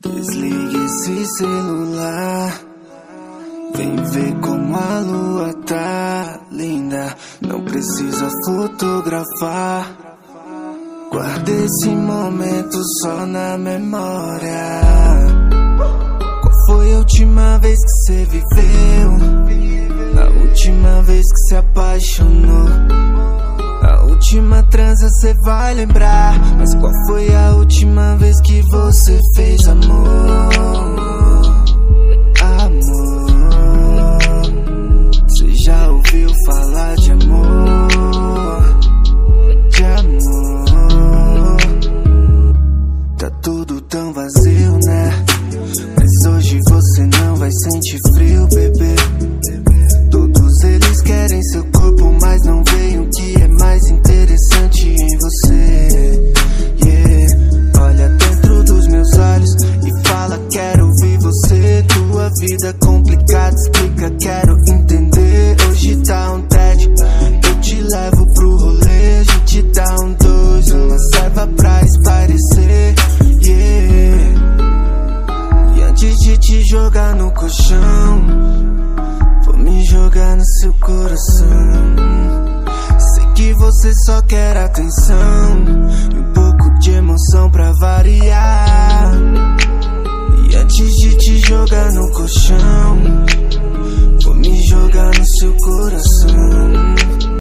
Desligue esse celular, vem ver como a lua tá linda. Não precisa fotografar, guarda esse momento só na memória. Qual foi a última vez que você viveu? A última vez que se apaixonou? A última transa cê vai lembrar, mas qual foi a última vez que você fez amor? Amor, cê já ouviu falar de amor? De amor. Tá tudo tão vazio, né? Mas hoje você não vai sentir frio, bebê. Todos eles querem seu corpo, mas não veem o que é mais interessante em você. Yeah. Olha dentro dos meus olhos e fala: quero ouvir você. Tua vida complicada, explica, quero entender. Hoje tá um TED, eu te levo pro rolê. A gente dá um dois, uma serva pra espairecer. Yeah. E antes de te jogar no colchão, vou me jogar no seu coração. Sei que você só quer atenção e um pouco de emoção pra variar. E antes de te jogar no colchão, vou me jogar no seu coração.